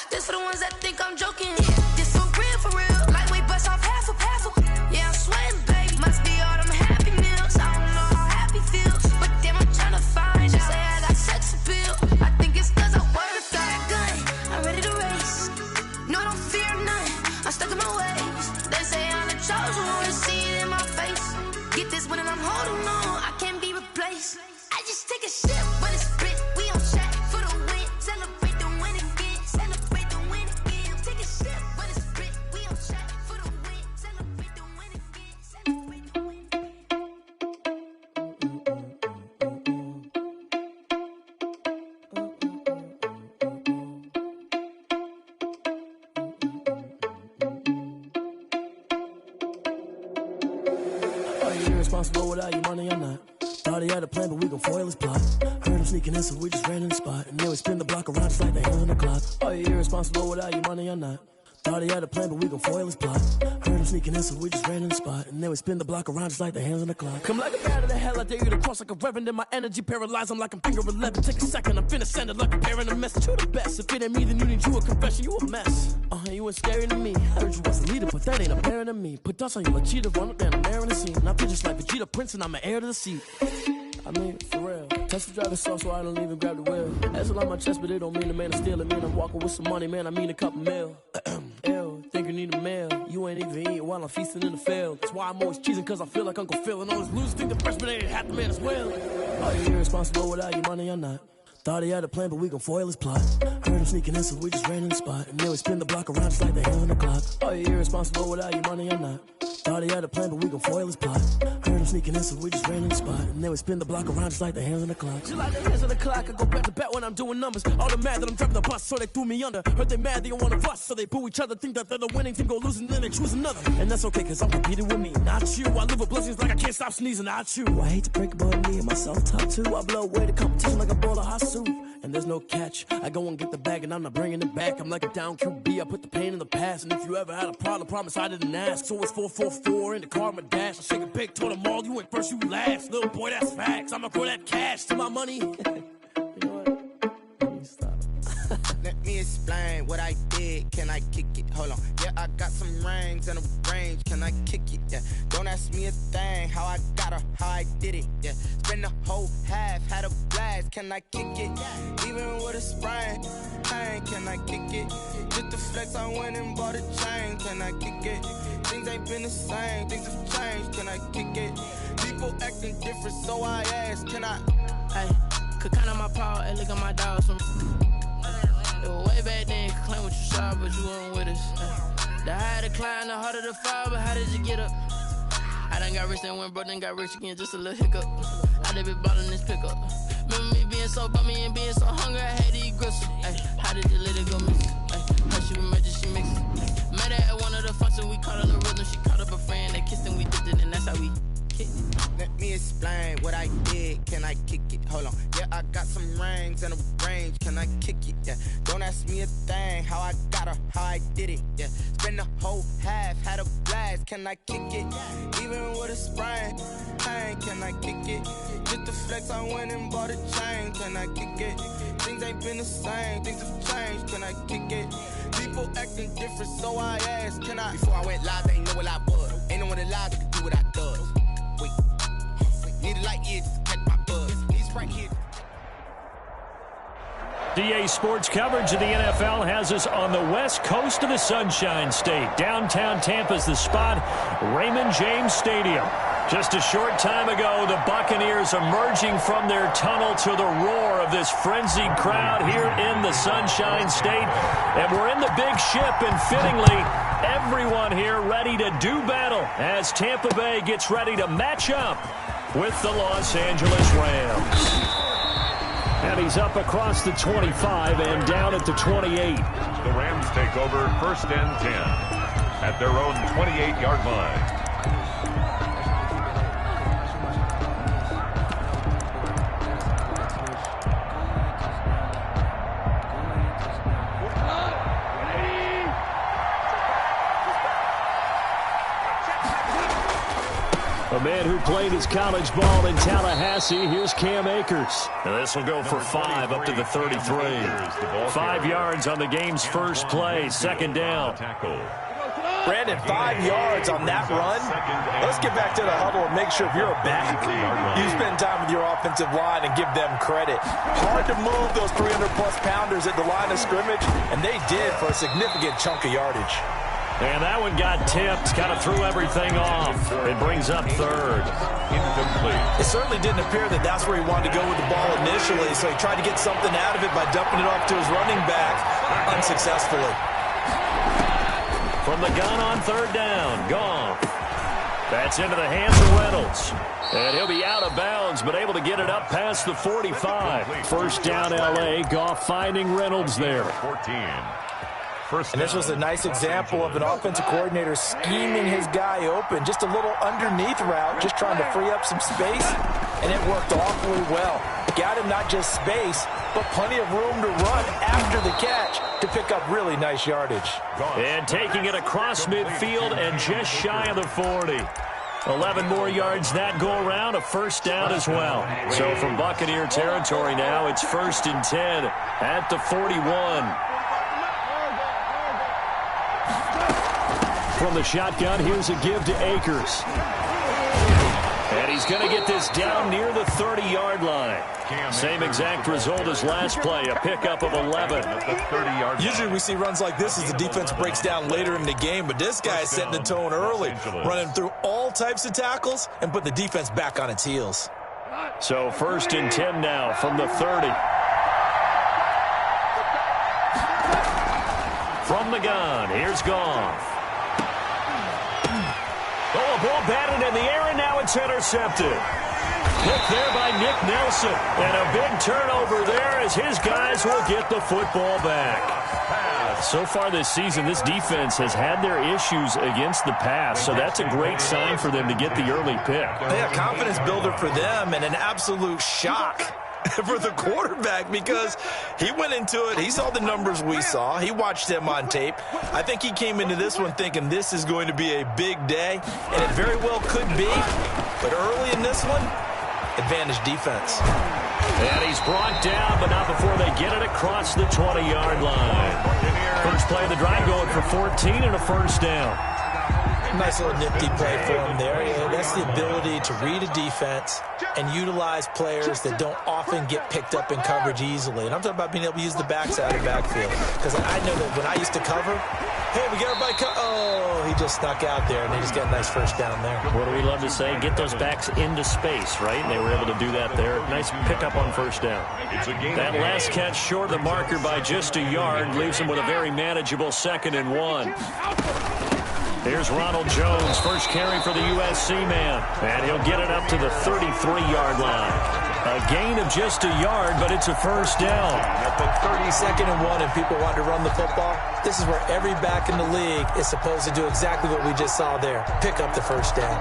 This for the ones that think I'm joking. This for real. Lightweight bust off half a. Yeah, I'm sweating, baby. Must be all them happy meals. I don't know how happy feels, but damn, I'm tryna find you. Say I got sex appeal. I think it's cause I work that gun. I'm ready to race. No, I don't fear nothing. I'm stuck in my ways. They say I'm the chosen one. See it in my face. Get this one and I'm holding on. I can't be replaced. I just take a sip, but it's split. We on track for the win. Celebrate the win again. Celebrate the win again. Take a sip, but it's split. We on track for the win. Celebrate the win again. Celebrate the win Are you irresponsible without your money or not? Thought he had a plan, but we gon' foil his plot. Heard him sneaking in, so we just ran in the spot. And then we spin the block around just like the hands on the clock. Are you irresponsible without your money or not? Thought he had a plan, but we gon' foil his plot. Heard him sneaking in, so we just ran in the spot. And then we spin the block around just like the hands on the clock. Come like a bat of the hell, I dare you to cross like a reverend. And my energy paralyzed, I'm like I'm finger 11. Take a second, I'm finna send it like a parent a message. You the best, if it ain't me, then you need you a confession. You a mess, you ain't scary to me. I heard you was a leader, but that ain't apparent to me. Put dust on you like cheetah, run up down the air in the scene. And I feel just like Vegeta Prince, and I'm an heir to the seat. I mean, for real. Tesla driving soft, so I don't even grab the wheel. That's on my chest, but it don't mean the man is stealing. Man, I'm walking with some money, man, I mean a couple mil. Ew, think you need a meal. You ain't even eating while I'm feasting in the field. That's why I'm always cheesing, cause I feel like Uncle Phil. And all those losers think the freshman ain't half the man as well. Are you irresponsible without your money or not? Thought he had a plan, but we gon' foil his plot. Heard him sneaking in, so we just ran in the spot. And then we spin the block around just like the hands on the clock. Are you irresponsible without your money or not? Thought he had a plan, but we gon' foil his plot. Heard him sneaking in, so we just ran in the spot. And then we spin the block around just like the hands on the clock. Just like the hands on the clock, I go back to back when I'm doing numbers. All the mad that I'm driving the bus, so they threw me under. Heard they mad, they don't wanna bust, so they boo each other. Think that they're the winning team, go losing, then they choose another. And that's okay, cause I'm competing with me, not you. I live with blessings like I can't stop sneezing, not you. I hate to break it, but me and myself top two. I blow away the competition like a bowl of hot soup. And there's no catch. I go and get the bag and I'm not bringing it back. I'm like a down QB, I put the pain in the past. And if you ever had a problem, promise I didn't ask. So it's 444 in the car, my dash. I shake a big, told them all, you went first, you last. Little boy, that's facts. I'ma throw that cash to my money. You know what? Let me stop. Let me explain what I did. Can I kick it? Hold on. Yeah, I got some rings and a range. Can I kick it? Yeah. Don't ask me a thing. How I got her, how I did it. Yeah. Spend the whole half, had a blast. Can I kick it? Even with a sprain. Pain, can I kick it? Just the flex, I went and bought a chain. Can I kick it? Things ain't been the same. Things have changed. Can I kick it? People acting different, so I ask. Can I? Hey, could count on my power and look at my dogs from. It was way back then, could claim what you saw, but you weren't with us. The higher the climb, the harder the fall, but how did you get up? I done got rich and went broke, then got rich again, just a little hiccup. I done been ballin' this pickup. Remember me being so bummy and being so hungry, I had to eat gristle. Ay, how did you let it go miss? How she remember she mix it? Met her at one of the functions, we caught her the rhythm. She caught up a friend, they kissed and we dipped it, and that's how we kicked it. Let me explain what I did. Can I kick it? Hold on. Yeah, I got some rings and a range. Can I kick it? Yeah. Don't ask me a thing. How I got her, how I did it. Yeah. Spend the whole half, had a blast. Can I kick it? Even with a sprain. Pain, can I kick it? Just the flex, I went and bought a chain. Can I kick it? Things ain't been the same. Things have changed. Can I kick it? People acting different, so I asked. Can I? Before I went live, they ain't know what I was. Ain't no one alive that could do what I does. Wait. Need a light year just to catch my buzz. He's right here. DA Sports coverage of the NFL has us on the west coast of the Sunshine State. Downtown Tampa's the spot, Raymond James Stadium. Just a short time ago, the Buccaneers emerging from their tunnel to the roar of this frenzied crowd here in the Sunshine State. And we're in the big ship, and fittingly, everyone here ready to do battle as Tampa Bay gets ready to match up with the Los Angeles Rams. And he's up across the 25 and down at the 28. The Rams take over 1st and 10 at their own 28-yard line. A man who played his college ball in Tallahassee. Here's Cam Akers. And this will go for 5 up to the 33. 5 yards on the game's first play. Second down. Brandon, 5 yards on that run. Let's get back to the huddle and make sure if you're a back, you spend time with your offensive line and give them credit. Hard to move those 300-plus pounders at the line of scrimmage, and they did for a significant chunk of yardage. And that one got tipped, kind of threw everything off. It brings up third. It certainly didn't appear that that's where he wanted to go with the ball initially, so he tried to get something out of it by dumping it off to his running back unsuccessfully. From the gun on third down, Goff. That's into the hands of Reynolds. And he'll be out of bounds, but able to get it up past the 45. First down, L.A. Goff finding Reynolds there. 14. And this was a nice example of an offensive coordinator scheming his guy open. Just a little underneath route, just trying to free up some space, and it worked awfully well. Got him not just space, but plenty of room to run after the catch to pick up really nice yardage. And taking it across midfield and just shy of the 40. 11 more yards that go around, a first down as well. So from Buccaneer territory now, it's 1st and 10 at the 41. From the shotgun, here's a give to Akers. And he's going to get this down near the 30-yard line. Same exact result as last play, a pickup of 11. Usually we see runs like this as the defense breaks down later in the game, but this guy is setting the tone early, running through all types of tackles and put the defense back on its heels. So 1st and 10 now from the 30. From the gun, here's Goff. Oh, a ball batted in the air, and now it's intercepted. Picked there by Nick Nelson. And a big turnover there as his guys will get the football back. So far this season, this defense has had their issues against the pass, so that's a great sign for them to get the early pick. Yeah, confidence builder for them and an absolute shock for the quarterback because he went into it. He saw the numbers we saw. He watched them on tape. I think he came into this one thinking this is going to be a big day, and it very well could be. But early in this one, advantage defense. And he's brought down, but not before they get it across the 20-yard line. First play of the drive going for 14 and a first down. Nice little nifty play for him there. Yeah, that's the ability to read a defense and utilize players that don't often get picked up in coverage easily. And I'm talking about being able to use the backside of the backfield. Because I know that when I used to cover, hey, we got everybody oh, he just snuck out there, and they just got a nice first down there. What do we love to say? Get those backs into space, right? And they were able to do that there. Nice pickup on first down. That last catch short of the marker by just a yard leaves him with a very manageable 2nd and 1. Here's Ronald Jones, first carry for the USC man. And he'll get it up to the 33-yard line. A gain of just a yard, but it's a first down. At the 32nd and 1 and people want to run the football, this is where every back in the league is supposed to do exactly what we just saw there. Pick up the first down.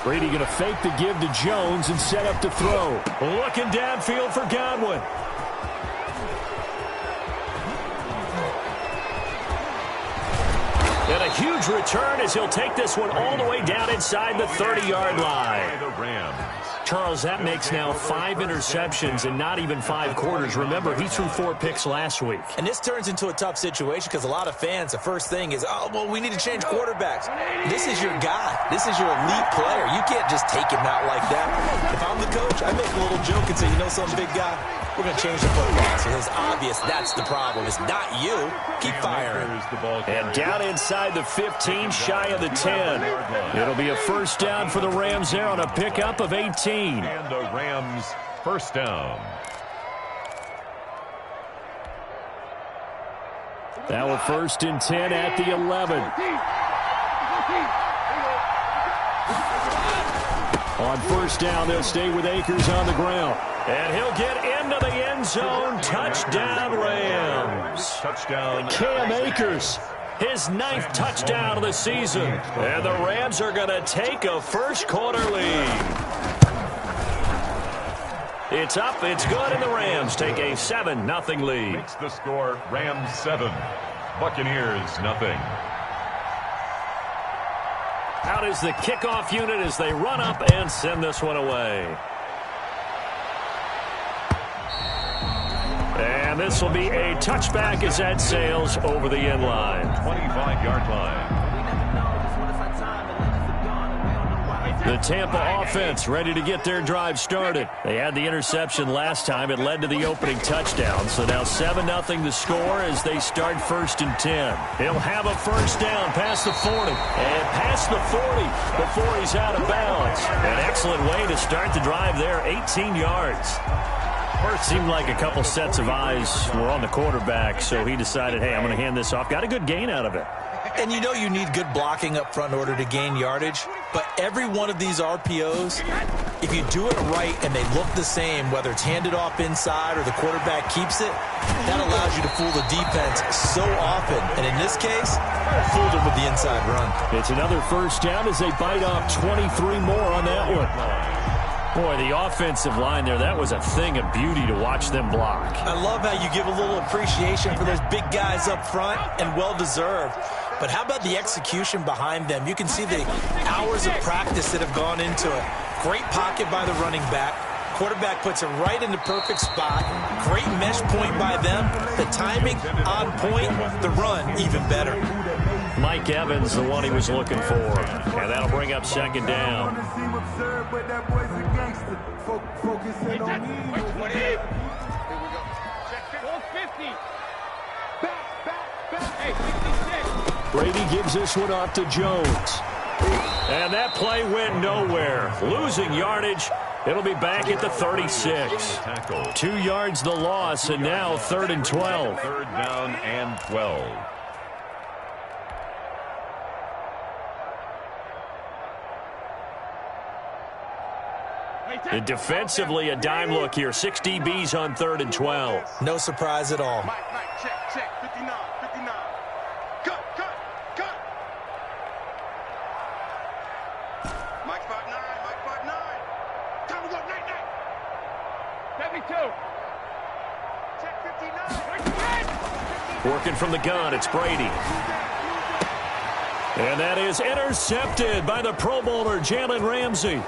Brady going to fake the give to Jones and set up to throw. Looking downfield for Godwin. And a huge return as he'll take this one all the way down inside the 30-yard line. The Rams. Charles, that makes now 5 interceptions and not even 5 quarters. Remember, he threw 4 picks last week. And this turns into a tough situation because a lot of fans, the first thing is, oh, well, we need to change quarterbacks. This is your guy. This is your elite player. You can't just take him out like that. If I'm the coach, I make a little joke and say, you know some big guy? We're going to change the football. So it's obvious that's the problem. It's not you. Keep firing. And down inside the 15, shy of the 10. It'll be a first down for the Rams there on a pickup of 18. And the Rams first down. Now a 1st and 10 at the 11. On first down, they'll stay with Akers on the ground. And he'll get into the end zone. Touchdown, Rams. Touchdown. Cam Akers his 9th touchdown of the season. And the Rams are going to take a first quarter lead. It's up, it's good, and the Rams take a 7-0 lead. Makes the score Rams 7, Buccaneers 0. Out is the kickoff unit as they run up and send this one away. And this will be a touchback as that sails over the end line. 25-yard line. The Tampa offense ready to get their drive started. They had the interception last time. It led to the opening touchdown. So now 7-0 the score as they start 1st and 10. He'll have a first down past the 40 and past the 40 before he's out of bounds. An excellent way to start the drive there, 18 yards. First seemed like a couple sets of eyes were on the quarterback, so he decided, hey, I'm going to hand this off. Got a good gain out of it. And you know you need good blocking up front in order to gain yardage, but every one of these RPOs, if you do it right and they look the same, whether it's handed off inside or the quarterback keeps it, that allows you to fool the defense so often. And in this case, fooled them with the inside run. It's another first down as they bite off 23 more on that one. Boy, the offensive line there, that was a thing of beauty to watch them block. I love how you give a little appreciation for those big guys up front, and well-deserved. But how about the execution behind them? You can see the hours of practice that have gone into it. Great pocket by the running back. Quarterback puts it right in the perfect spot. Great mesh point by them. The timing on point. The run even better. Mike Evans, the one he was looking for. And that'll bring up 2nd down. Brady gives this one off to Jones. And that play went nowhere. Losing yardage. It'll be back at the 36. 2 yards the loss, and now 3rd and 12. 3rd down and 12. And defensively, a dime look here. 6 DBs on 3rd and 12. No surprise at all. Mike, check, 59, 59. Cut. Mike 5'9", Time to go, night. 72. Check 59. Working from the gun, it's Brady. And that is intercepted by the Pro Bowler, Jalen Ramsey.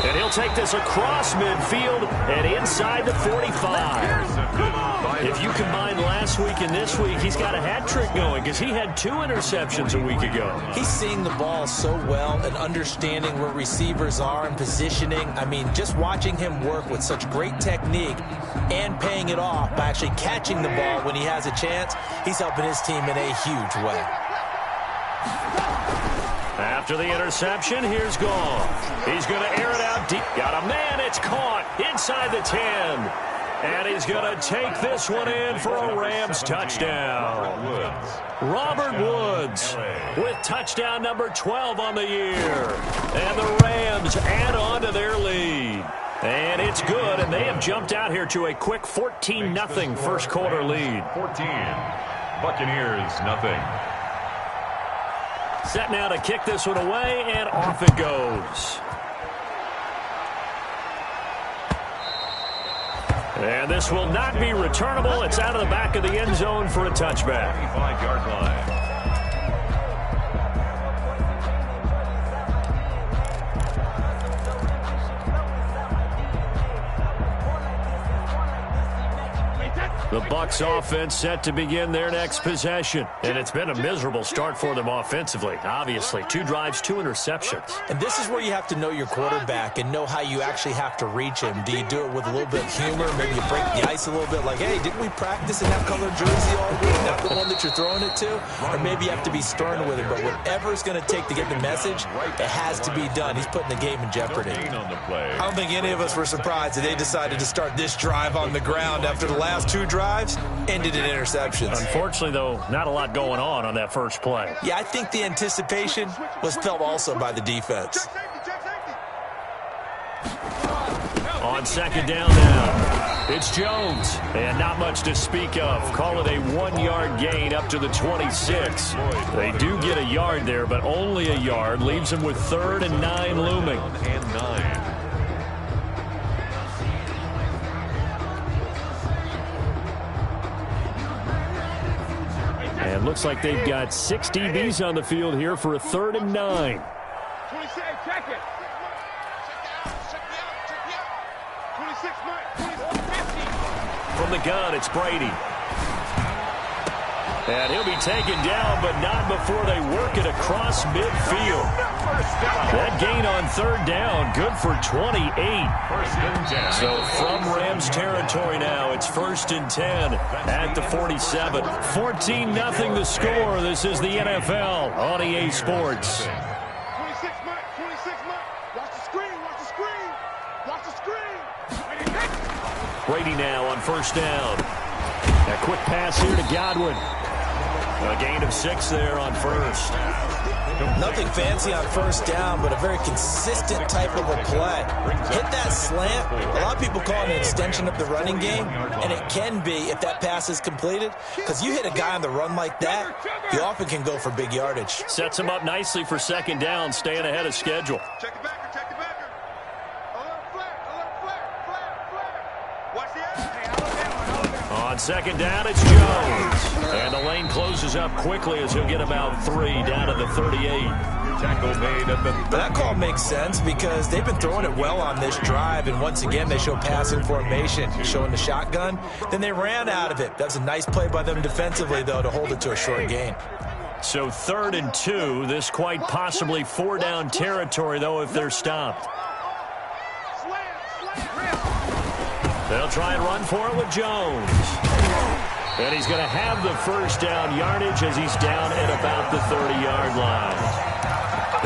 And he'll take this across midfield and inside the 45. If you combine last week and this week, he's got a hat trick going because he had 2 interceptions a week ago. He's seeing the ball so well and understanding where receivers are and positioning. I mean, just watching him work with such great technique and paying it off by actually catching the ball when he has a chance, he's helping his team in a huge way. After the interception, here's Goff. He's going to air it out deep. Got a man. It's caught inside the 10. And he's going to take this one in for a Rams touchdown. Robert Woods with touchdown number 12 on the year. And the Rams add on to their lead. And it's good, and they have jumped out here to a quick 14-0 first quarter lead. 14. Buccaneers 0. Set now to kick this one away, and off it goes. And this will not be returnable. It's out of the back of the end zone for a touchback. 25-yard line. The Bucs offense set to begin their next possession. And it's been a miserable start for them offensively. Obviously, 2 drives, 2 interceptions. And this is where you have to know your quarterback and know how you actually have to reach him. Do you do it with a little bit of humor? Maybe you break the ice a little bit like, hey, didn't we practice in that colored jersey all week? Not the one that you're throwing it to? Or maybe you have to be stern with him. But whatever it's going to take to get the message, it has to be done. He's putting the game in jeopardy. I don't think any of us were surprised that they decided to start this drive on the ground after the last 2 drives ended in interceptions. Unfortunately, though, not a lot going on that first play. Yeah, I think the anticipation was felt also by the defense. On 2nd down now. It's Jones. And not much to speak of. Call it a 1-yard gain up to the 26. They do get a yard there, but only a yard. Leaves them with 3rd and 9 looming. And 9. And looks like they've got 6 DBs on the field here for a 3rd and 9. 26, check it. Check me out. 26, Mike. 50. From the gun, it's Brady. And he'll be taken down, but not before they work it across midfield. That gain on 3rd down, good for 28. 1st and 10. So from Rams territory now, it's 1st and 10 at the 47. 14-0 the score. This is the NFL on EA Sports. 26, Mike. 26, Mike. Watch the screen. Watch the screen. Watch the screen. Brady now on 1st down. A quick pass here to Godwin. A gain of 6 there on 1st. Nothing fancy on 1st down, but a very consistent type of a play. Hit that slant. A lot of people call it an extension of the running game, and it can be if that pass is completed, because you hit a guy on the run like that, you often can go for big yardage. Sets him up nicely for 2nd down, staying ahead of schedule. Check the backer. Check the backer. Alert flag. Watch the edge. On 2nd down, it's Jones. And the lane closes up quickly as he'll get about 3 down to the 38. Tackle made at the 30. But that call makes sense because they've been throwing it well on this drive, and once again they show passing formation, showing the shotgun. Then they ran out of it. That was a nice play by them defensively, though, to hold it to a short gain. So 3rd and 2. This quite possibly 4-down territory, though, if they're stopped. They'll try and run for it with Jones. And he's going to have the 1st down yardage as he's down at about the 30-yard line.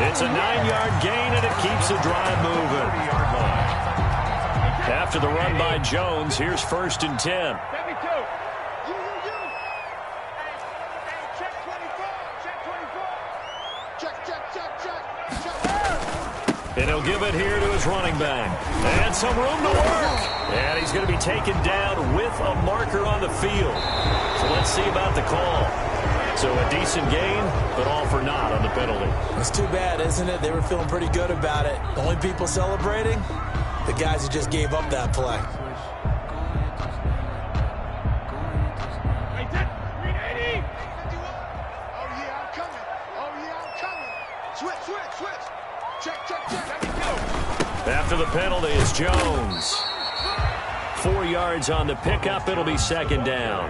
It's a 9-yard gain, and it keeps the drive moving. After the run by Jones, here's 1st and 10. And he'll give it here to his running back. And some room to work. And he's going to be taken down with a marker on the field. So let's see about the call. So a decent gain, but all for naught on the penalty. It's too bad, isn't it? They were feeling pretty good about it. The only people celebrating, the guys who just gave up that play. After the penalty is Jones. 4 yards on the pickup. It'll be 2nd down.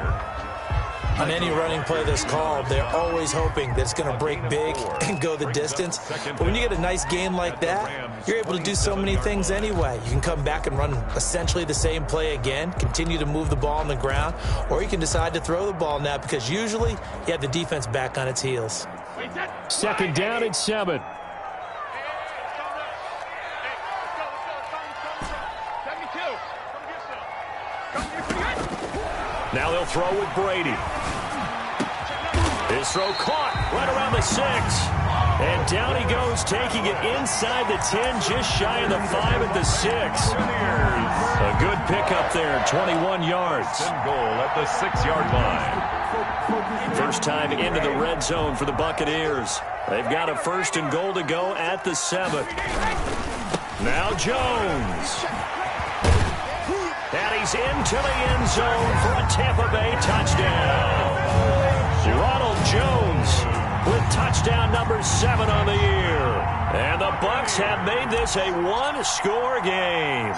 On any running play that's called, they're always hoping that it's going to break big and go the distance. But when you get a nice gain like that, you're able to do so many things anyway. You can come back and run essentially the same play again, continue to move the ball on the ground, or you can decide to throw the ball now because usually you have the defense back on its heels. 2nd down and 7. Now they'll throw with Brady. His throw caught right around the 6. And down he goes, taking it inside the 10, just shy of the 5 at the 6. A good pickup there, 21 yards. Goal at the 6-yard line. First time into the red zone for the Buccaneers. They've got a 1st and goal to go at the 7. Now Jones. And he's into the end zone for a Tampa Bay touchdown. Ronald Jones with touchdown number 7 on the year. And the Bucs have made this a 1-score game.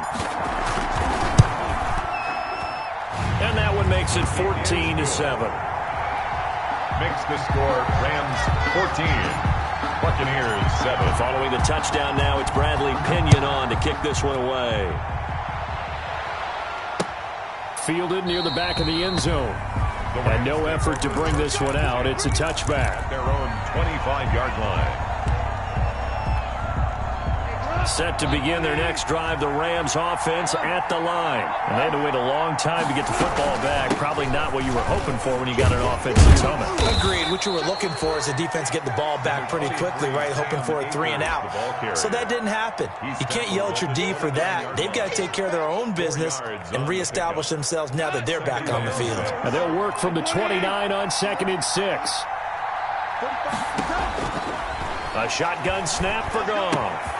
And that one makes it 14-7. Makes the score Rams 14. Buccaneers 7. Following the touchdown now, it's Bradley Pinion on to kick this one away. Fielded near the back of the end zone. And no effort to bring this one out. It's a touchback. Their own 25-yard line. Set to begin their next drive, the Rams offense at the line. And they had to wait a long time to get the football back. Probably not what you were hoping for when you got an offense that's humming. Agreed. What you were looking for is the defense getting the ball back pretty quickly, right? Hoping for a 3 and out. So that didn't happen. You can't yell at your D for that. They've got to take care of their own business and reestablish themselves now that they're back on the field. And they'll work from the 29 on 2nd and 6. A shotgun snap for Goff.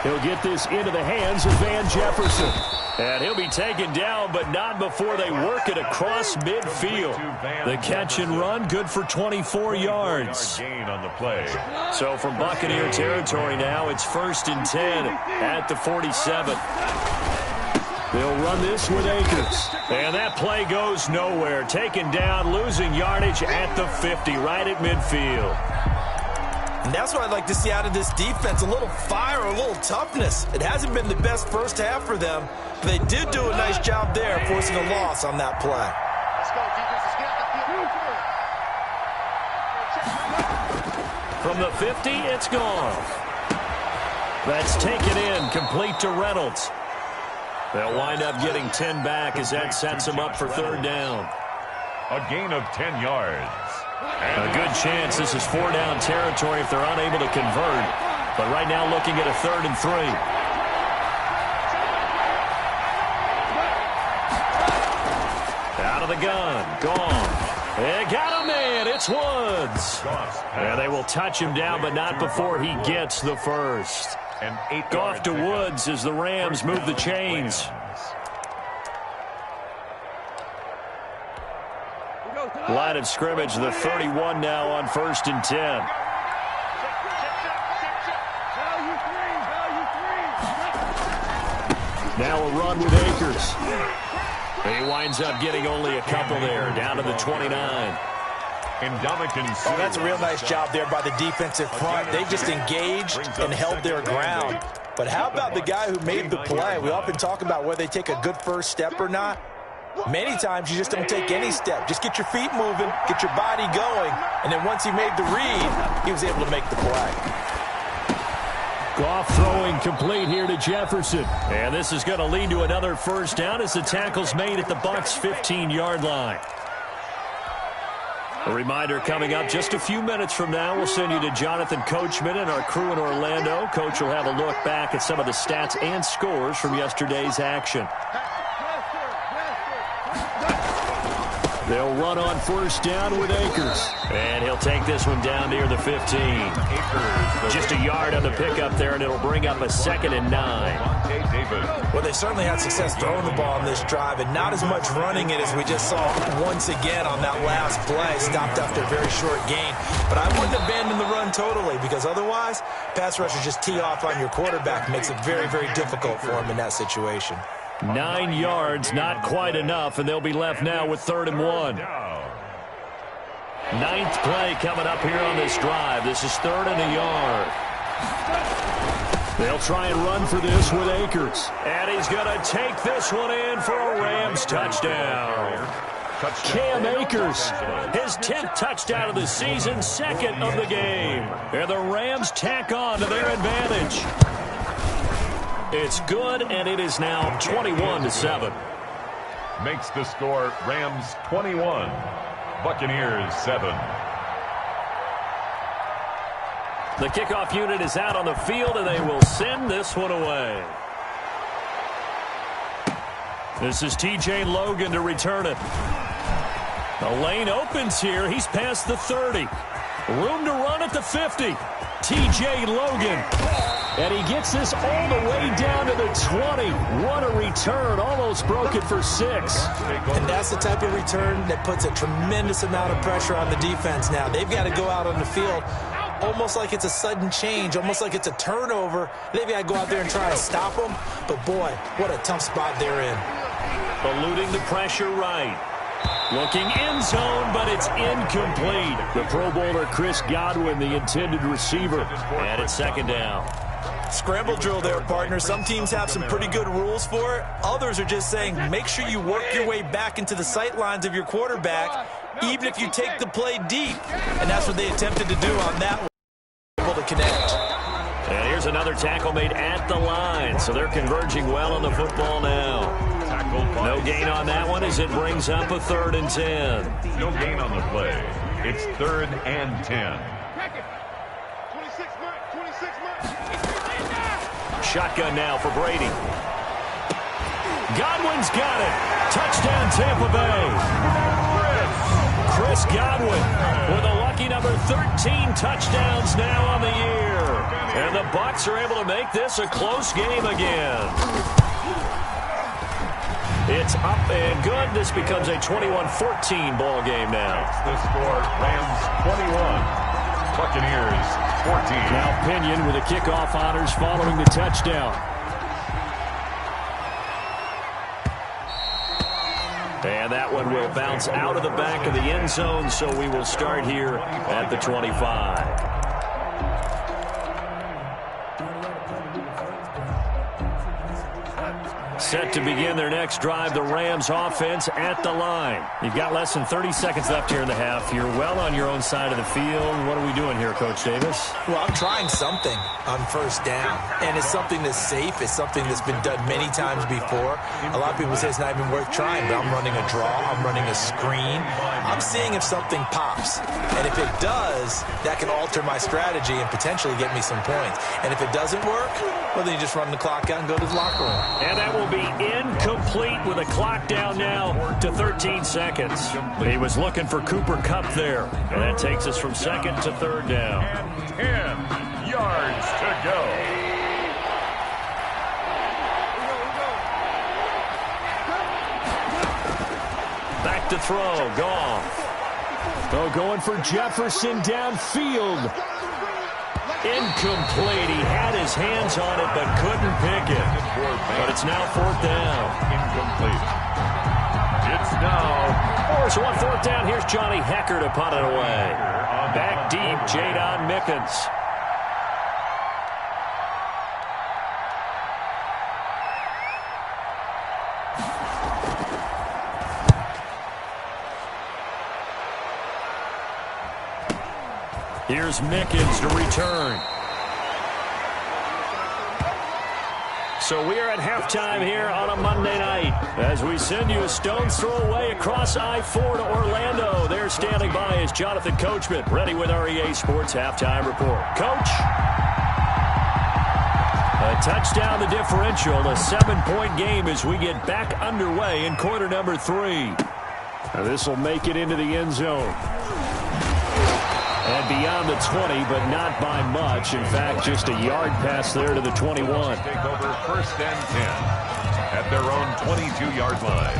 He'll get this into the hands of Van Jefferson. And he'll be taken down, but not before they work it across midfield. The catch and run, good for 24 yards. So from Buccaneer territory now, it's 1st and 10 at the 47. They'll run this with Akers. And that play goes nowhere. Taken down, losing yardage at the 50, right at midfield. And that's what I'd like to see out of this defense, a little fire, a little toughness. It hasn't been the best first half for them, but they did do a nice job there, forcing a loss on that play. Let's go, defense. Let's get out the field. From the 50, it's gone. That's taken in, complete to Reynolds. They'll wind up getting 10 back as that sets them up for 3rd down. A gain of 10 yards. A good chance this is 4-down territory if they're unable to convert. But right now looking at a 3rd and 3. Out of the gun. Gone. They got a man. It's Woods. And they will touch him down, but not before he gets the first. Goff to Woods as the Rams move the chains. Line of scrimmage, the 31 now on 1st and 10. Now a run with Akers. He winds up getting only a couple there, down to the 29. Oh, that's a real nice job there by the defensive front. They just engaged and held their ground. But how about the guy who made the play? We often talk about whether they take a good first step or not. Many times you just don't take any step. Just get your feet moving, get your body going, and then once he made the read, he was able to make the play. Goff throwing complete here to Jefferson. And this is going to lead to another 1st down as the tackle's made at the Bucs' 15-yard line. A reminder coming up just a few minutes from now, we'll send you to Jonathan Coachman and our crew in Orlando. Coach will have a look back at some of the stats and scores from yesterday's action. They'll run on 1st down with Akers. And he'll take this one down near the 15. Just a yard on the pickup there, and it'll bring up a 2nd and 9. Well, they certainly had success throwing the ball on this drive, and not as much running it as we just saw once again on that last play. Stopped after a very short gain. But I wouldn't abandon the run totally, because otherwise, pass rushers just tee off on your quarterback. Makes it very, very difficult for him in that situation. 9 yards, not quite enough, and they'll be left now with 3rd and 1. 9th play coming up here on this drive. This is 3rd and a yard. They'll try and run for this with Akers. And he's going to take this one in for a Rams touchdown. Cam Akers, his 10th touchdown of the season, 2nd of the game. And the Rams tack on to their advantage. It's good, and it is now 21-7. Makes the score Rams 21, Buccaneers 7. The kickoff unit is out on the field, and they will send this one away. This is T.J. Logan to return it. The lane opens here. He's past the 30. Room to run at the 50. T.J. Logan. And he gets this all the way down to the 20. What a return. Almost broke it for 6. And that's the type of return that puts a tremendous amount of pressure on the defense now. They've got to go out on the field almost like it's a sudden change, almost like it's a turnover. They've got to go out there and try to stop them. But, boy, what a tough spot they're in. Eluding the pressure right. Looking end zone, but it's incomplete. The Pro Bowler Chris Godwin, the intended receiver. And it's 2nd down. Scramble drill there, partner. Some teams have some pretty good rules for it. Others are just saying make sure you work your way back into the sight lines of your quarterback, even if you take the play deep. And that's what they attempted to do on that one. Able to connect. And here's There's another tackle made at the line, so they're converging well on the football now. No gain on that one as it brings up a 3rd and 10. No gain on the play. It's 3rd and 10. 26 mark. Shotgun now for Brady. Godwin's got it. Touchdown, Tampa Bay. Chris Godwin with a lucky number 13 touchdowns now on the year. And the Bucs are able to make this a close game again. It's up and good. This becomes a 21-14 ball game now. The score, Rams 21, Buccaneers 14. Now Pinion with the kickoff honors following the touchdown. And that one will bounce out of the back of the end zone, so we will start here at the 25. Set to begin their next drive, the Rams offense at the line. You've got less than 30 seconds left here in the half. You're well on your own side of the field. What are we doing here, Coach Davis? Well, I'm trying something on first down, and it's something that's safe. It's something that's been done many times before. A lot of people say it's not even worth trying, but I'm running a draw. I'm running a screen. I'm seeing if something pops, and if it does, that can alter my strategy and potentially get me some points. And if it doesn't work, well, then you just run the clock out and go to the locker room. And that will be incomplete with a clock down now to 13 seconds. He was looking for Cooper Kupp there, and that takes us from 2nd to 3rd down. And 10 yards to go. Back to throw, Goff. Oh, going for Jefferson downfield. Incomplete. He had his hands on it but couldn't pick it. But it's now 4th down. Incomplete. It's now. So on 4th down, here's Johnny Hecker to punt it away. Back deep, Jadon Mickens. Here's Mickens to return. So we are at halftime here on a Monday night as we send you a stone's throw away across I-4 to Orlando. There standing by is Jonathan Coachman, ready with our EA Sports Halftime Report. Coach? A touchdown the differential, a 7-point game as we get back underway in quarter number 3. Now this will make it into the end zone. And beyond the 20, but not by much. In fact, just a yard pass there to the 21. Take over 1st and 10 at their own 22-yard line.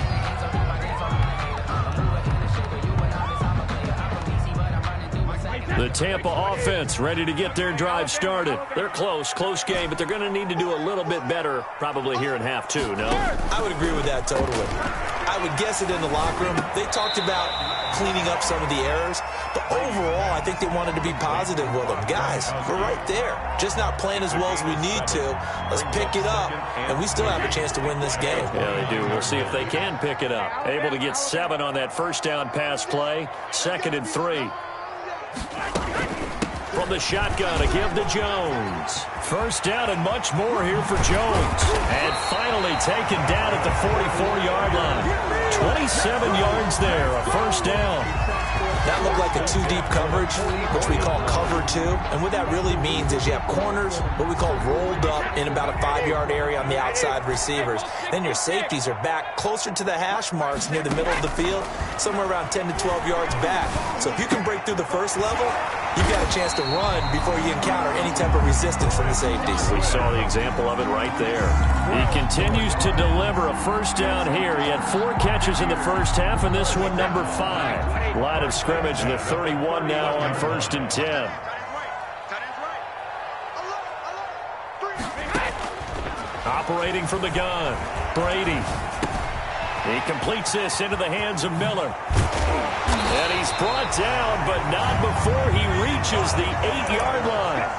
The Tampa offense ready to get their drive started. They're close game, but they're going to need to do a little bit better probably here in half 2, no? I would agree with that totally. I would guess it in the locker room. They talked about cleaning up some of the errors, but overall, I think they wanted to be positive with them. Guys, we're right there. Just not playing as well as we need to. Let's pick it up, and we still have a chance to win this game. Yeah, they do. We'll see if they can pick it up. Able to get 7 on that first down pass play. 2nd and 3. From the shotgun to give to Jones. First down and much more here for Jones. And finally taken down at the 44-yard line. 27 yards there, a first down. That looked like a 2-deep coverage, which we call cover 2. And what that really means is you have corners, what we call rolled up in about a 5-yard area on the outside receivers. Then your safeties are back closer to the hash marks near the middle of the field, somewhere around 10 to 12 yards back. So if you can break through the first level, you've got a chance to run before you encounter any type of resistance from the safeties. We saw the example of it right there. He continues to deliver a first down here. He had 4 catches in the first half, and this one number 5. Line of scrimmage, the 31 now on 1st and 10. Operating from the gun, Brady. He completes this into the hands of Miller. And he's brought down, but not before he reaches the 8-yard line.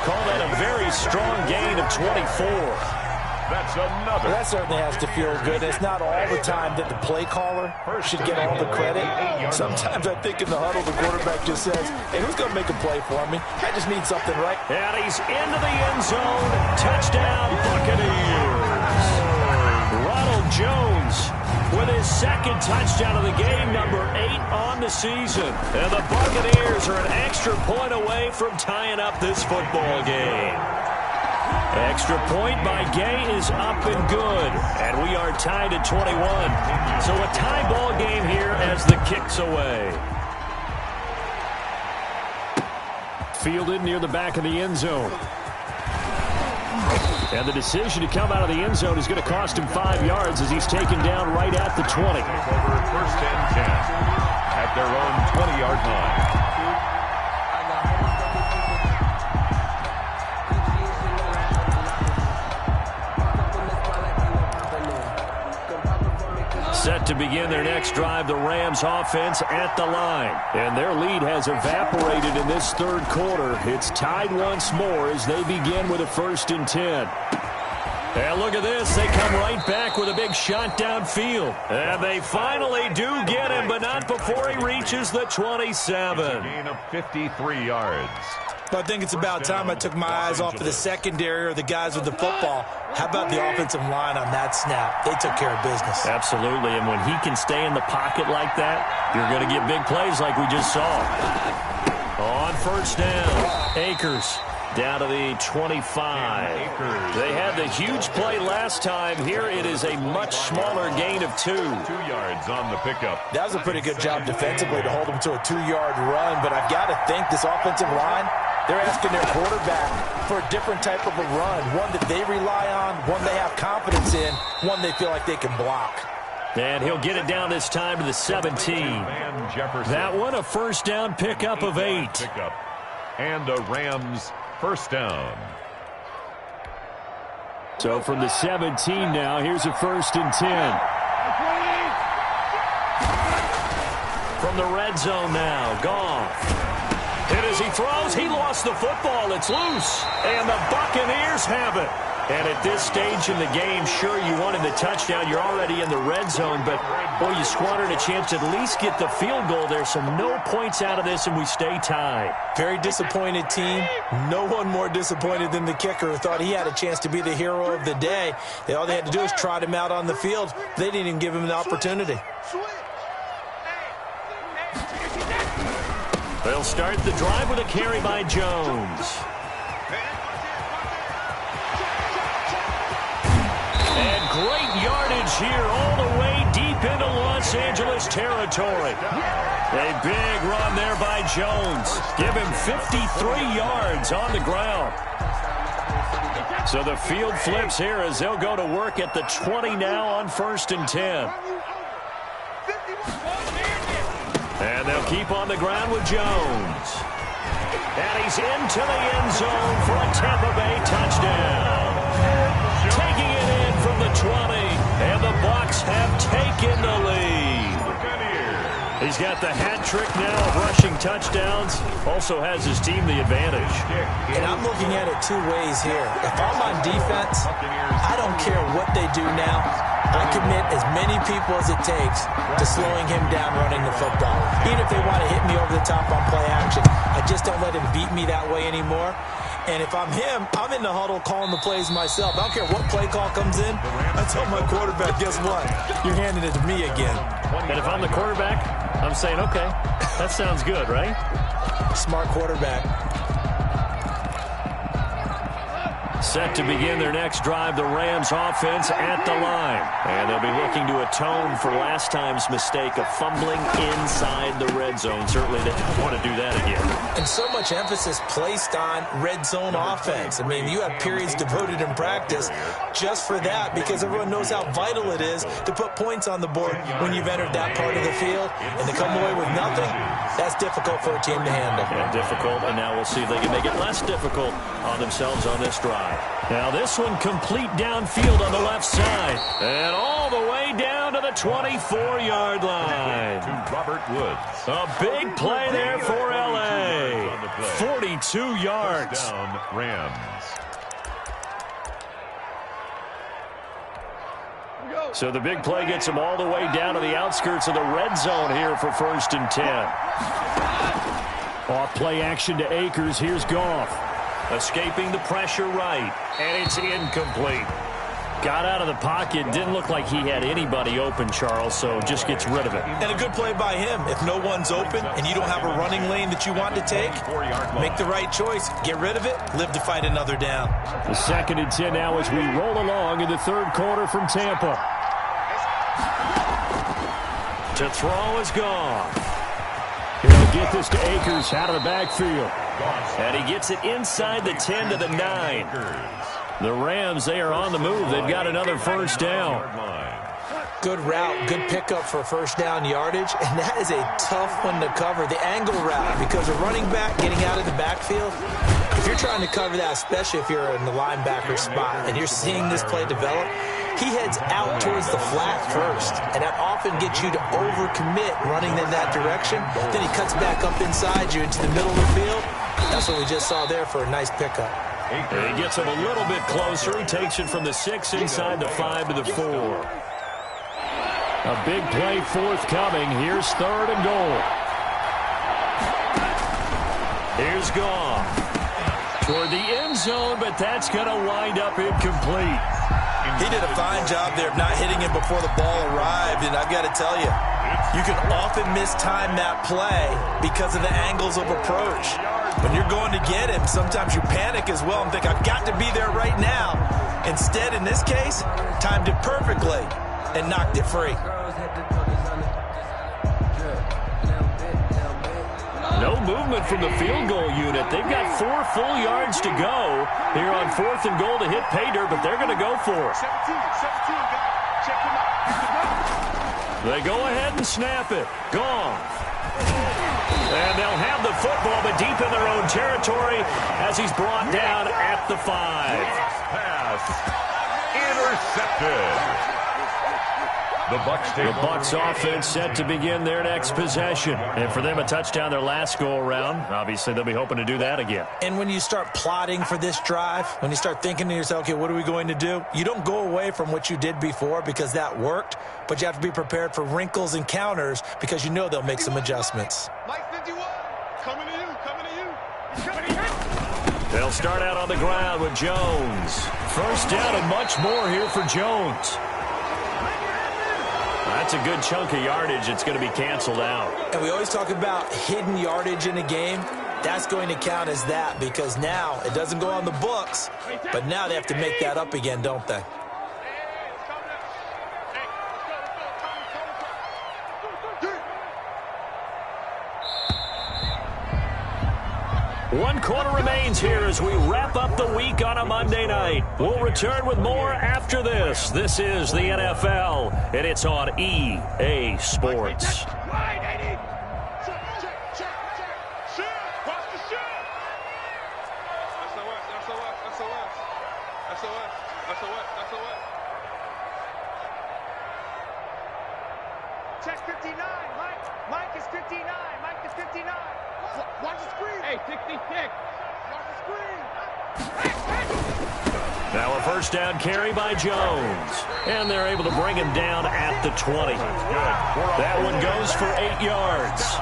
Call that a very strong gain of 24. That's another. Well, that certainly has to feel good. It's not all the time that the play caller should get all the credit. Sometimes I think in the huddle, the quarterback just says, hey, who's going to make a play for me? I just need something right. And he's into the end zone. Touchdown, Buccaneers. Ronald Jones with his second touchdown of the game, number 8 on the season. And the Buccaneers are an extra point away from tying up this football game. Extra point by Gay is up and good. And we are tied at 21. So a tie ball game here as the kick's away. Fielded near the back of the end zone. And the decision to come out of the end zone is going to cost him 5 yards as he's taken down right at the 20. Over first and 10 at their own 20-yard line. Set to begin their next drive, the Rams offense at the line. And their lead has evaporated in this third quarter. It's tied once more as they begin with a 1st and 10. And look at this. They come right back with a big shot downfield. And they finally do get him, but not before he reaches the 27. It's a gain of 53 yards. But I think it's about time I took my eyes off of the secondary or the guys with the football. How about the offensive line on that snap? They took care of business. Absolutely, and when he can stay in the pocket like that, you're going to get big plays like we just saw. On first down, Akers down to the 25. They had the huge play last time. Here it is a much smaller gain of 2. 2 yards on the pickup. That was a pretty good job defensively to hold them to a 2-yard run, but I've got to think this offensive line, they're asking their quarterback for a different type of a run, one that they rely on, one they have confidence in, one they feel like they can block. And he'll get it down this time to the 17. That one a first down pickup of 8. And a Rams first down. So from the 17 now, here's a 1st and 10. From the red zone now, Goff. And as he throws, he lost the football. It's loose. And the Buccaneers have it. And at this stage in the game, sure, you wanted the touchdown. You're already in the red zone, but, boy, you squandered a chance to at least get the field goal there. So no points out of this, and we stay tied. Very disappointed team. No one more disappointed than the kicker who thought he had a chance to be the hero of the day. All they had to do was trot him out on the field. They didn't even give him the opportunity. They'll start the drive with a carry by Jones. And great yardage here all the way deep into Los Angeles territory. A big run there by Jones. Give him 53 yards on the ground. So the field flips here as they'll go to work at the 20 now on 1st and 10. And they'll keep on the ground with Jones. And he's into the end zone for a Tampa Bay touchdown. Taking it in from the 20. And the Bucs have taken the lead. He's got the hat trick now of rushing touchdowns. Also has his team the advantage. And I'm looking at it 2 ways here. If I'm on defense, I don't care what they do now. I commit as many people as it takes to slowing him down running the football. Even if they want to hit me over the top on play action, I just don't let him beat me that way anymore. And if I'm him, I'm in the huddle calling the plays myself. I don't care what play call comes in. I tell my quarterback, guess what? You're handing it to me again. And if I'm the quarterback, I'm saying, okay, that sounds good, right? Smart quarterback. Set to begin their next drive, the Rams offense at the line. And they'll be looking to atone for last time's mistake of fumbling inside the red zone. Certainly they don't want to do that again. And so much emphasis placed on red zone offense. I mean, you have periods devoted in practice just for that because everyone knows how vital it is to put points on the board when you've entered that part of the field. And to come away with nothing, that's difficult for a team to handle. Yeah, difficult, and now we'll see if they can make it less difficult on themselves on this drive. Now this one complete downfield on the left side. And all the way down to the 24-yard line. To Robert Woods. A big play there for L.A. 42 yards. First down, Rams. So the big play gets him all the way down to the outskirts of the red zone here for 1st and 10. Off play action to Akers. Here's Goff. Escaping the pressure right. And it's incomplete. Got out of the pocket. Didn't look like he had anybody open, Charles, so just gets rid of it. And a good play by him. If no one's open and you don't have a running lane that you want to take, make the right choice. Get rid of it. Live to fight another down. The 2nd and 10 now as we roll along in the 3rd quarter from Tampa. To throw is gone. He'll get this to Akers out of the backfield. And he gets it inside the 10 to the 9. The Rams, they are on the move. They've got another 1st down. Good route, good pickup for 1st down yardage, and that is a tough one to cover, the angle route, because a running back getting out of the backfield, if you're trying to cover that, especially if you're in the linebacker spot and you're seeing this play develop, he heads out towards the flat first, and that often gets you to overcommit running in that direction. Then he cuts back up inside you into the middle of the field. That's what we just saw there for a nice pickup. He gets him a little bit closer. He takes it from the 6 inside the 5 to the 4. A big play forthcoming. Here's 3rd and goal. Here's Goff. Toward the end zone, but that's going to wind up incomplete. He did a fine job there of not hitting him before the ball arrived, and I've got to tell you, you can often mistime that play because of the angles of approach. When you're going to get him, sometimes you panic as well and think, I've got to be there right now. Instead, in this case, timed it perfectly and knocked it free. No movement from the field goal unit. They've got 4 full yards to go here on 4th and goal to hit pay dirt, but they're going to go for it. 17, check him out. They go ahead and snap it. Gone. And they'll have the football, but deep in their own territory as he's brought down at the 5. Pass intercepted. The Bucs offense set to begin their next possession. And for them, a touchdown their last go-around. Obviously, they'll be hoping to do that again. And when you start plotting for this drive, when you start thinking to yourself, okay, what are we going to do? You don't go away from what you did before because that worked, but you have to be prepared for wrinkles and counters because you know they'll make some adjustments. Mike 51, coming to you, coming to you. They'll start out on the ground with Jones. 1st down and much more here for Jones. That's a good chunk of yardage. It's going to be canceled out. And we always talk about hidden yardage in a game. That's going to count as that because now it doesn't go on the books, but now they have to make that up again, don't they? One quarter remains here as we wrap up the week on a Monday night. We'll return with more after this. This is the NFL, and it's on EA Sports. Check 59, Mike is 59, Mike is 59. Watch the screen. Hey, 66. Watch the screen. Now a 1st down carry by Jones. And they're able to bring him down at the 20. That one goes for 8 yards.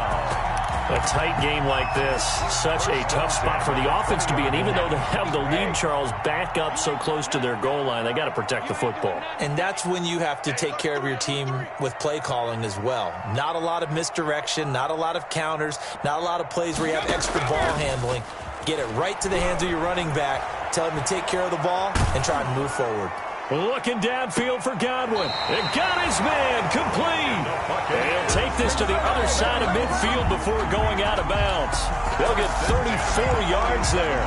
A tight game like this, such a tough spot for the offense to be in. Even though they have the lead, Charles, back up so close to their goal line, they got to protect the football. And that's when you have to take care of your team with play calling as well. Not a lot of misdirection, not a lot of counters, not a lot of plays where you have extra ball handling. Get it right to the hands of your running back, tell him to take care of the ball, and try and move forward. Looking downfield for Godwin. It got his man complete. And he'll take this to the other side of midfield before going out of bounds. They'll get 34 yards there.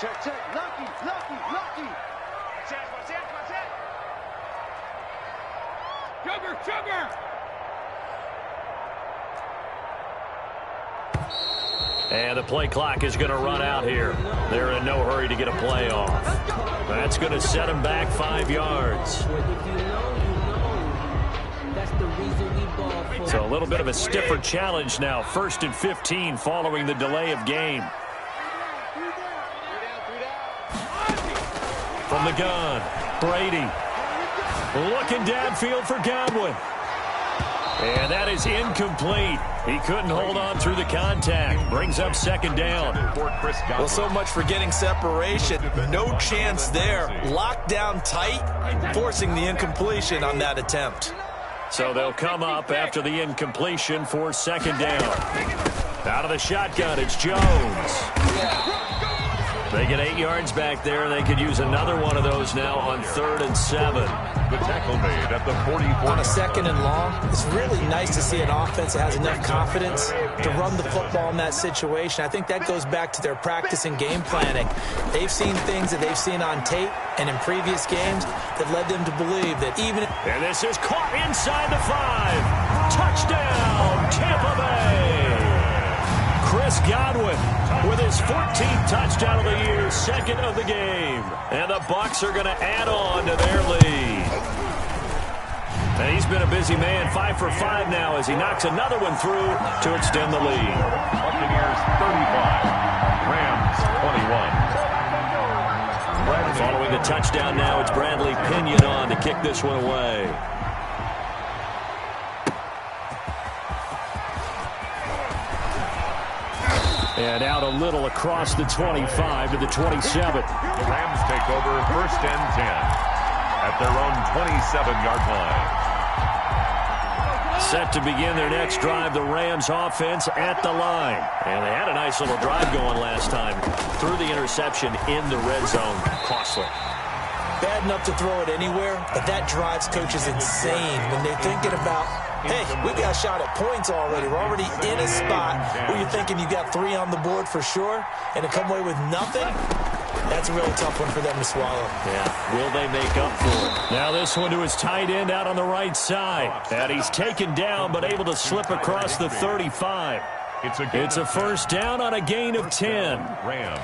Check. Lucky. Watch out. Sugar. And the play clock is going to run out here. They're in no hurry to get a play off. That's going to set them back 5 yards. So a little bit of a stiffer challenge now. 1st and 15 following the delay of game. From the gun, Brady. Looking downfield for Godwin. And that is incomplete. He couldn't hold on through the contact. Brings up second down. Well, so much for getting separation. No chance there. Locked down tight, forcing the incompletion on that attempt. So they'll come up after the incompletion for second down. Out of the shotgun, it's Jones. They get 8 yards back there. They could use another one of those now on 3rd and 7. The tackle made at the 44. On a 2nd and long, it's really nice to see an offense that has enough confidence to run the football in that situation. I think that goes back to their practice and game planning. They've seen things that they've seen on tape and in previous games that led them to believe that even... And this is caught inside the 5. Touchdown, Tampa Bay. Chris Godwin with his 14th touchdown of the year, 2nd of the game. And the Bucs are going to add on to their lead. And he's been a busy man, 5 for 5 now as he knocks another one through to extend the lead. Buccaneers 35, Rams 21. Following the touchdown now, it's Bradley Pinion on to kick this one away. And out a little across the 25 to the 27. The Rams take over 1st and 10 at their own 27-yard line. Set to begin their next drive, the Rams offense at the line. And they had a nice little drive going last time. Threw the interception in the red zone. Costly. Bad enough to throw it anywhere, but that drives coaches insane when they're thinking about, hey, we got a shot at points already. We're already in a spot where you're thinking you got 3 on the board for sure, and to come away with nothing, that's a really tough one for them to swallow. Yeah, will they make up for it? Now this one to his tight end out on the right side. And he's taken down but able to slip across the 35. It's a 1st down on a gain of 10. Rams.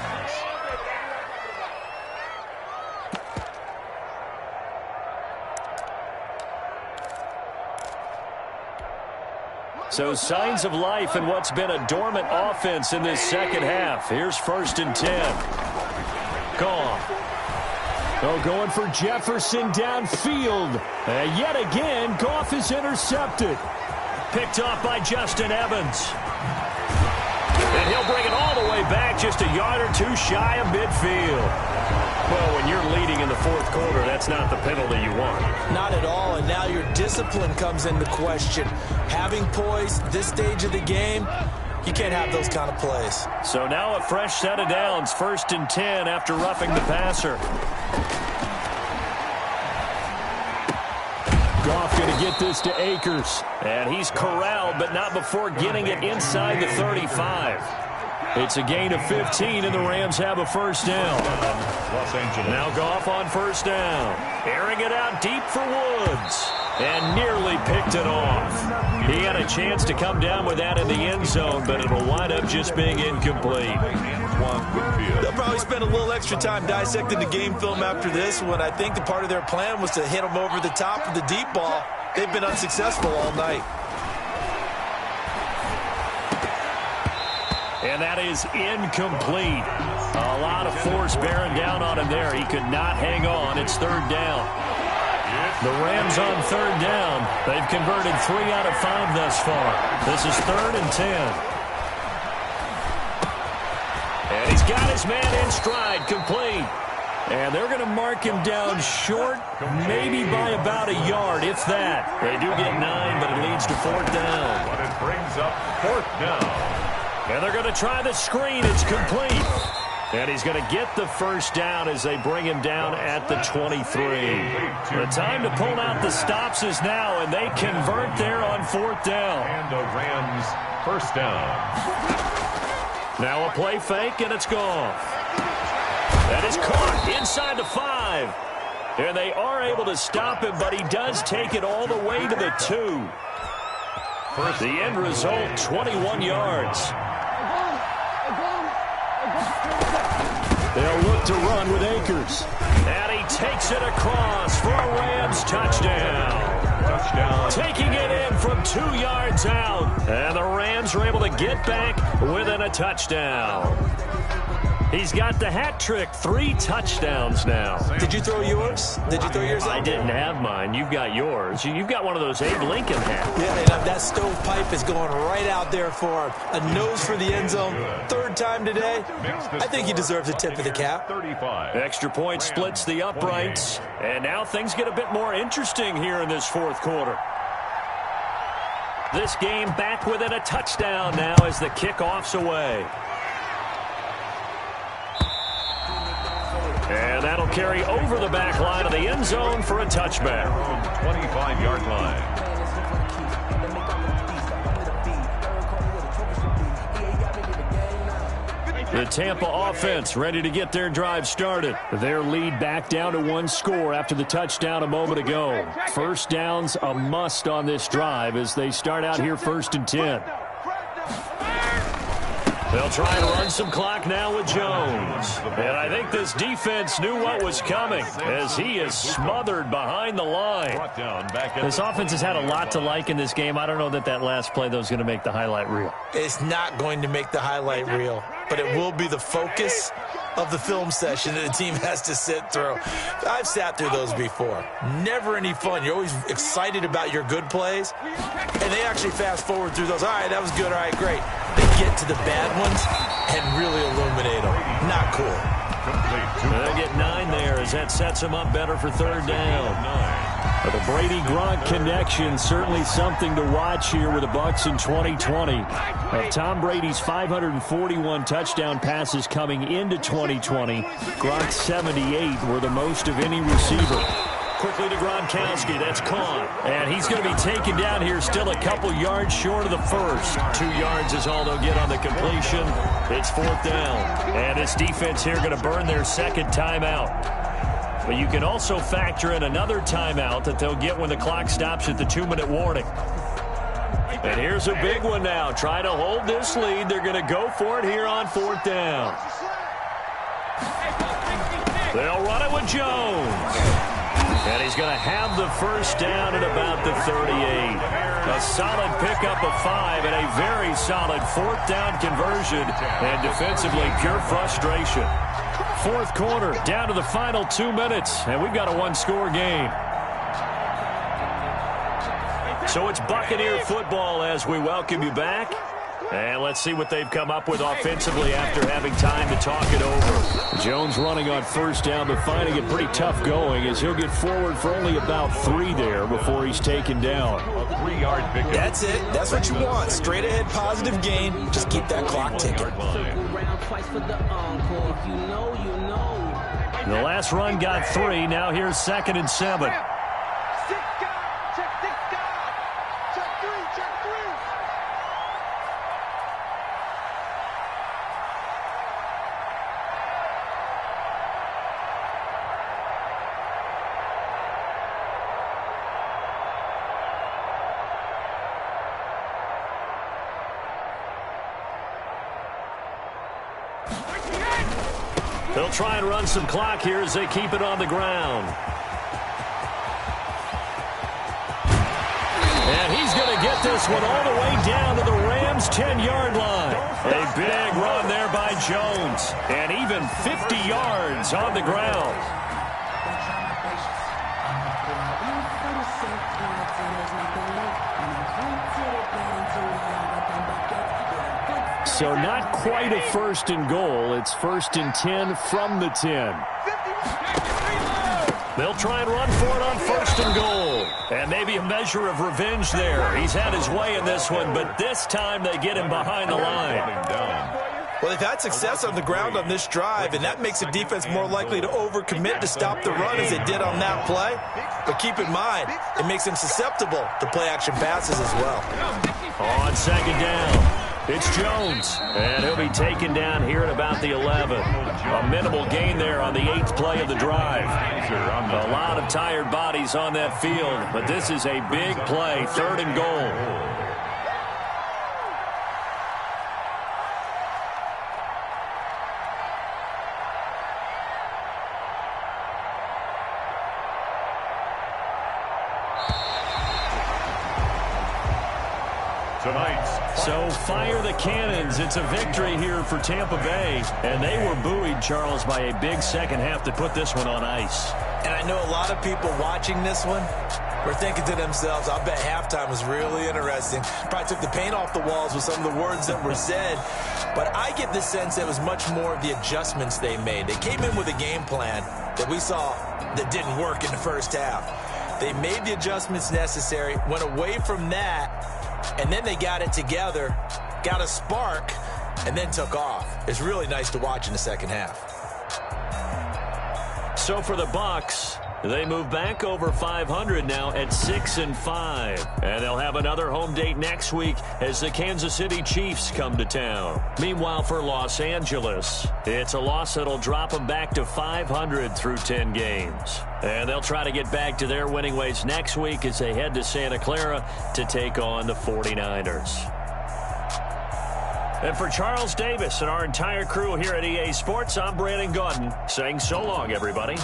So signs of life in what's been a dormant offense in this second half. Here's 1st and 10. Goff. Oh, going for Jefferson downfield. And yet again, Goff is intercepted. Picked off by Justin Evans. And he'll bring it all the way back, just a yard or 2 shy of midfield. Well, when you're leading in the 4th quarter, that's not the penalty you want. Not at all, and now your discipline comes into question. Having poise this stage of the game, you can't have those kind of plays. So now a fresh set of downs, 1st and 10 after roughing the passer. Goff going to get this to Akers. And he's corralled, but not before getting it inside the 35. It's a gain of 15, and the Rams have a 1st down. Los Angeles. Now Goff on 1st down. Airing it out deep for Woods. And nearly picked it off. He had a chance to come down with that in the end zone, but it'll wind up just being incomplete. They'll probably spend a little extra time dissecting the game film after this one. I think the part of their plan was to hit them over the top of the deep ball. They've been unsuccessful all night. And that is incomplete. A lot of force bearing down on him there. He could not hang on. It's 3rd down. The Rams on 3rd down. They've converted 3 out of 5 thus far. This is 3rd and 10. And he's got his man in stride, complete. And they're going to mark him down short, maybe by about a yard, if that. They do get 9, but it leads to 4th down. But it brings up 4th down. And they're going to try the screen. It's complete. And he's going to get the 1st down as they bring him down at the 23. The time to pull out the stops is now, and they convert there on 4th down. And the Rams 1st down. Now a play fake, and it's Goff. That is caught inside the 5. And they are able to stop him, but he does take it all the way to the 2. The end result, 21 yards. They'll look to run with Akers. And he takes it across for a Rams touchdown. Taking it in from 2 yards out. And the Rams are able to get back within a touchdown. He's got the hat trick, 3 touchdowns now. Did you throw yours? Did you throw yours out? I didn't have mine. You've got yours. You've got one of those Abe Lincoln hats. Yeah, and that stovepipe is going right out there for him. A nose for the end zone. 3rd time today. I think he deserves a tip of the cap. Extra point splits the uprights. And now things get a bit more interesting here in this 4th quarter. This game back within a touchdown now as the kickoff's away. And that'll carry over the back line of the end zone for a touchback. 25-yard line. The Tampa offense ready to get their drive started. Their lead back down to 1 score after the touchdown a moment ago. First downs a must on this drive as they start out here 1st and 10. They'll try and run some clock now with Jones. And I think this defense knew what was coming as he is smothered behind the line. This offense has had a lot to like in this game. I don't know that last play, though, is going to make the highlight reel. It's not going to make the highlight reel, but it will be the focus of the film session that the team has to sit through. I've sat through those before. Never any fun. You're always excited about your good plays, and they actually fast forward through those. All right, that was good. All right, great. They get to the bad ones and really illuminate them. Not cool. They'll get 9 there as that sets them up better for 3rd down. The Brady-Gronk connection, certainly something to watch here with the Bucs in 2020. Tom Brady's 541 touchdown passes coming into 2020. Gronk's 78 were the most of any receiver. Quickly to Gronkowski. That's caught. And he's going to be taken down here still a couple yards short of the first. 2 yards is all they'll get on the completion. It's 4th down. And this defense here going to burn their 2nd timeout. But you can also factor in another timeout that they'll get when the clock stops at the 2-minute warning. And here's a big one now. Trying to hold this lead. They're going to go for it here on 4th down. They'll run it with Jones. And he's going to have the first down at about the 38. A solid pickup of 5 and a very solid 4th down conversion. And defensively, pure frustration. 4th quarter, down to the final 2 minutes. And we've got a 1-score game. So it's Buccaneer football as we welcome you back. And let's see what they've come up with offensively after having time to talk it over. Jones running on 1st down, but finding it pretty tough going as he'll get forward for only about 3 there before he's taken down. A 3-yard pickup. That's it. That's what you want. Straight ahead positive gain. Just keep that clock ticking. The last run got 3. Now here's 2nd and 7. They'll try and run some clock here as they keep it on the ground. And he's going to get this one all the way down to the Rams' 10-yard line. A big run there by Jones. And even 50 yards on the ground. So not quite a 1st and goal. It's 1st and 10 from the 10. They'll try and run for it on 1st and goal. And maybe a measure of revenge there. He's had his way in this one, but this time they get him behind the line. Well, they've had success on the ground on this drive, and that makes the defense more likely to overcommit to stop the run as they did on that play. But keep in mind, it makes them susceptible to play-action passes as well. On 2nd down. It's Jones, and he'll be taken down here at about the 11. A minimal gain there on the 8th play of the drive. A lot of tired bodies on that field, but this is a big play, 3rd and goal. tonight's So fire the cannons. It's a victory here for Tampa Bay. And they were buoyed, Charles, by a big second half that put this one on ice. And I know a lot of people watching this one were thinking to themselves, I bet halftime was really interesting. Probably took the paint off the walls with some of the words that were said. But I get the sense that it was much more of the adjustments they made. They came in with a game plan that we saw that didn't work in the first half. They made the adjustments necessary, went away from that, and then they got it together, got a spark, and then took off. It's really nice to watch in the second half. So for the Bucks, they move back over 500 now at 6-5. And they'll have another home date next week as the Kansas City Chiefs come to town. Meanwhile, for Los Angeles, it's a loss that'll drop them back to 500 through 10 games. And they'll try to get back to their winning ways next week as they head to Santa Clara to take on the 49ers. And for Charles Davis and our entire crew here at EA Sports, I'm Brandon Gaudin saying so long, everybody.